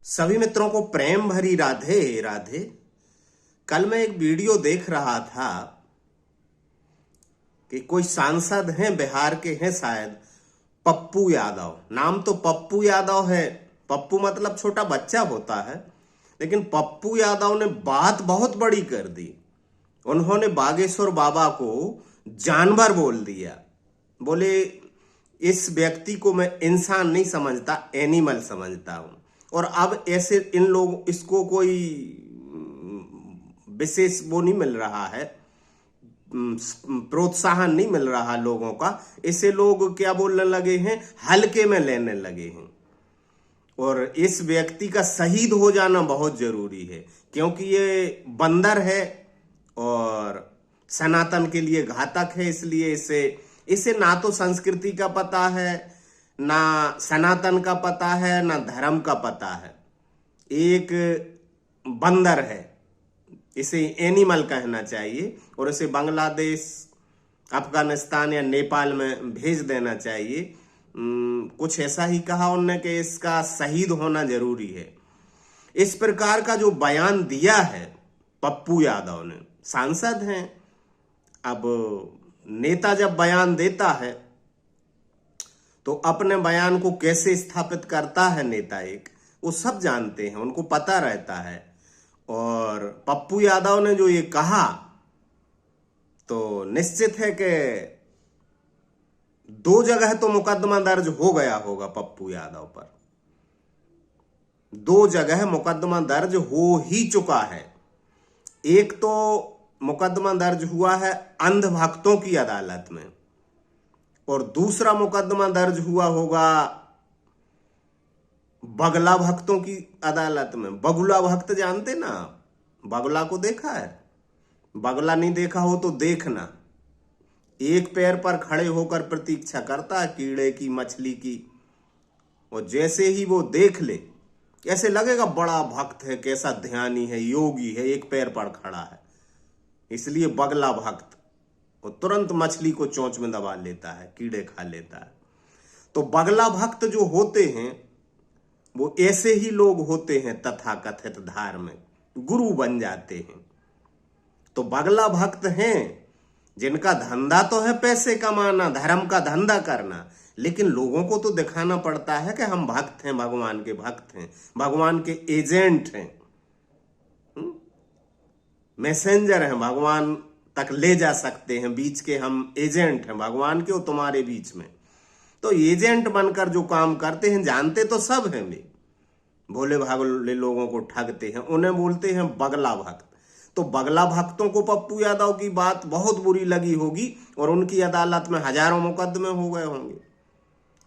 सभी मित्रों को प्रेम भरी राधे राधे। कल मैं एक वीडियो देख रहा था कि कोई सांसद हैं, बिहार के हैं शायद, पप्पू यादव। नाम तो पप्पू यादव है, पप्पू मतलब छोटा बच्चा होता है, लेकिन पप्पू यादव ने बात बहुत बड़ी कर दी। उन्होंने बागेश्वर बाबा को जानवर बोल दिया। बोले इस व्यक्ति को मैं इंसान नहीं समझता, एनिमल समझता हूं। और अब ऐसे इन लोग इसको कोई विशेष वो नहीं मिल रहा है, प्रोत्साहन नहीं मिल रहा लोगों का। इसे लोग क्या बोलने लगे हैं, हल्के में लेने लगे हैं। और इस व्यक्ति का शहीद हो जाना बहुत जरूरी है, क्योंकि ये बंदर है और सनातन के लिए घातक है। इसलिए इसे ना तो संस्कृति का पता है, ना सनातन का पता है, ना धर्म का पता है। एक बंदर है, इसे एनिमल कहना चाहिए और इसे बांग्लादेश, अफगानिस्तान या नेपाल में भेज देना चाहिए। कुछ ऐसा ही कहा उन्होंने कि इसका शहीद होना जरूरी है। इस प्रकार का जो बयान दिया है पप्पू यादव ने, सांसद हैं। अब नेता जब बयान देता है तो अपने बयान को कैसे स्थापित करता है नेता, एक वो सब जानते हैं, उनको पता रहता है। और पप्पू यादव ने जो ये कहा तो निश्चित है कि 2 जगह तो मुकदमा दर्ज हो गया होगा पप्पू यादव पर। 2 जगह मुकदमा दर्ज हो ही चुका है। एक तो मुकदमा दर्ज हुआ है अंधभक्तों की अदालत में, और दूसरा मुकदमा दर्ज हुआ होगा बगला भक्तों की अदालत में। बगुला भक्त जानते ना, बगुला को देखा है? बगुला नहीं देखा हो तो देखना। एक पैर पर खड़े होकर प्रतीक्षा करता है कीड़े की, मछली की, और जैसे ही वो देख ले ऐसे लगेगा बड़ा भक्त है, कैसा ध्यानी है, योगी है, एक पैर पर खड़ा है। इसलिए बगला भक्त, वो तुरंत मछली को चोंच में दबा लेता है, कीड़े खा लेता है। तो बगला भक्त जो होते हैं वो ऐसे ही लोग होते हैं, तथाकथित धार्मिक गुरु बन जाते हैं। तो बगला भक्त हैं जिनका धंधा तो है पैसे कमाना, धर्म का धंधा करना, लेकिन लोगों को तो दिखाना पड़ता है कि हम भक्त हैं, भगवान के भक्त हैं, भगवान के एजेंट हैं, मैसेंजर हैं, भगवान तक ले जा सकते हैं, बीच के हम एजेंट हैं भगवान के और तुम्हारे बीच में। तो एजेंट बनकर जो काम करते हैं, जानते तो सब हैं, वे भोले भाले लोगों को ठगते हैं, उन्हें बोलते हैं बगला भक्त। तो बगला भक्तों को पप्पू यादव की बात बहुत बुरी लगी होगी और उनकी अदालत में हजारों मुकदमे हो गए होंगे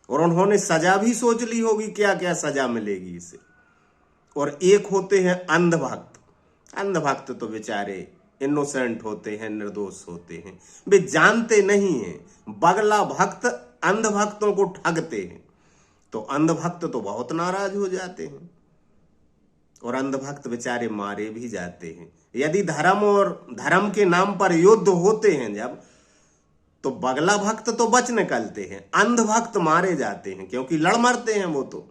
और उन्होंने सजा भी सोच ली होगी, क्या क्या सजा मिलेगी इसे। और एक होते हैं अंधभक्त। अंधभक्त तो बेचारे इनोसेंट होते हैं, निर्दोष होते हैं, वे जानते नहीं हैं। बगला भक्त अंधभक्तों को ठगते हैं, तो अंधभक्त तो बहुत नाराज हो जाते हैं और अंधभक्त बेचारे मारे भी जाते हैं। यदि धर्म और धर्म के नाम पर युद्ध होते हैं जब, तो बगला भक्त तो बच निकलते हैं, अंधभक्त मारे जाते हैं, क्योंकि लड़ मरते हैं वो तो।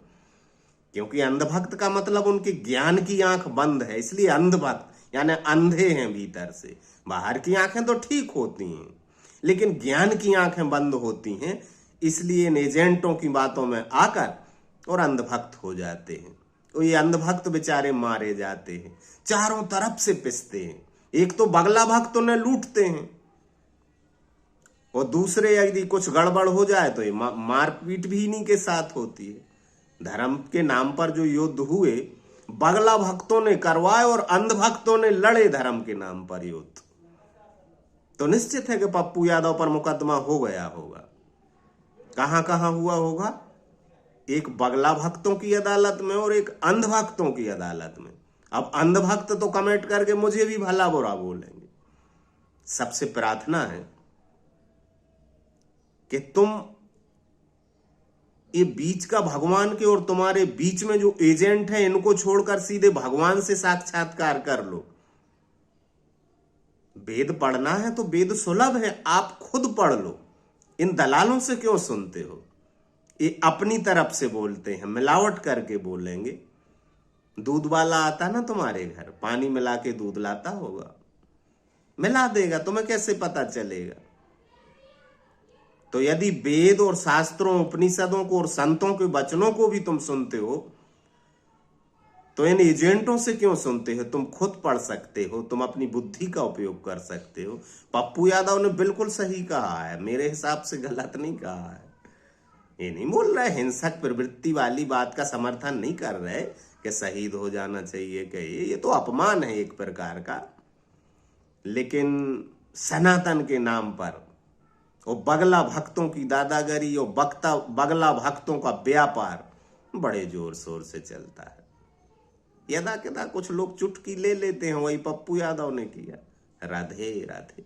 क्योंकि अंधभक्त का मतलब उनके ज्ञान की आंख बंद है, इसलिए अंधभक्त यानी अंधे हैं भीतर से। बाहर की आंखें तो ठीक होती हैं, लेकिन ज्ञान की आंखें बंद होती हैं, इसलिए इन एजेंटों की बातों में आकर और अंधभक्त हो जाते हैं। तो ये अंधभक्त बेचारे मारे जाते हैं, चारों तरफ से पिसते हैं। एक तो बगला भक्त उन्हें लूटते हैं और दूसरे यदि कुछ गड़बड़ हो जाए तो ये मारपीट भी इन्हीं के साथ होती है। धर्म के नाम पर जो युद्ध हुए बगला भक्तों ने करवाए और अंधभक्तों ने लड़े धर्म के नाम पर युद्ध। तो निश्चित है कि पप्पू यादव पर मुकदमा हो गया होगा। कहां कहां हुआ होगा? एक बगला भक्तों की अदालत में और एक अंधभक्तों की अदालत में। अब अंधभक्त तो कमेंट करके मुझे भी भला बुरा बोलेंगे। सबसे प्रार्थना है कि तुम ये बीच का भगवान के और तुम्हारे बीच में जो एजेंट है, इनको छोड़कर सीधे भगवान से साक्षात्कार कर लो। वेद पढ़ना है तो वेद सुलभ है, आप खुद पढ़ लो। इन दलालों से क्यों सुनते हो? ये अपनी तरफ से बोलते हैं, मिलावट करके बोलेंगे। दूध वाला आता ना तुम्हारे घर, पानी मिला के दूध लाता होगा, मिला देगा, तुम्हें कैसे पता चलेगा? तो यदि वेद और शास्त्रों, उपनिषदों को और संतों के वचनों को भी तुम सुनते हो, तो इन एजेंटों से क्यों सुनते हो? तुम खुद पढ़ सकते हो, तुम अपनी बुद्धि का उपयोग कर सकते हो। पप्पू यादव ने बिल्कुल सही कहा है, मेरे हिसाब से गलत नहीं कहा है। ये नहीं बोल रहे, हिंसक प्रवृत्ति वाली बात का समर्थन नहीं कर रहे कि शहीद हो जाना चाहिए, कहिए, ये तो अपमान है एक प्रकार का। लेकिन सनातन के नाम पर वो बगला भक्तों की दादागिरी और बगला भक्तों का व्यापार बड़े जोर शोर से चलता है। यदा कदा कुछ लोग चुटकी ले लेते हैं, वही पप्पू यादव ने किया। राधे राधे।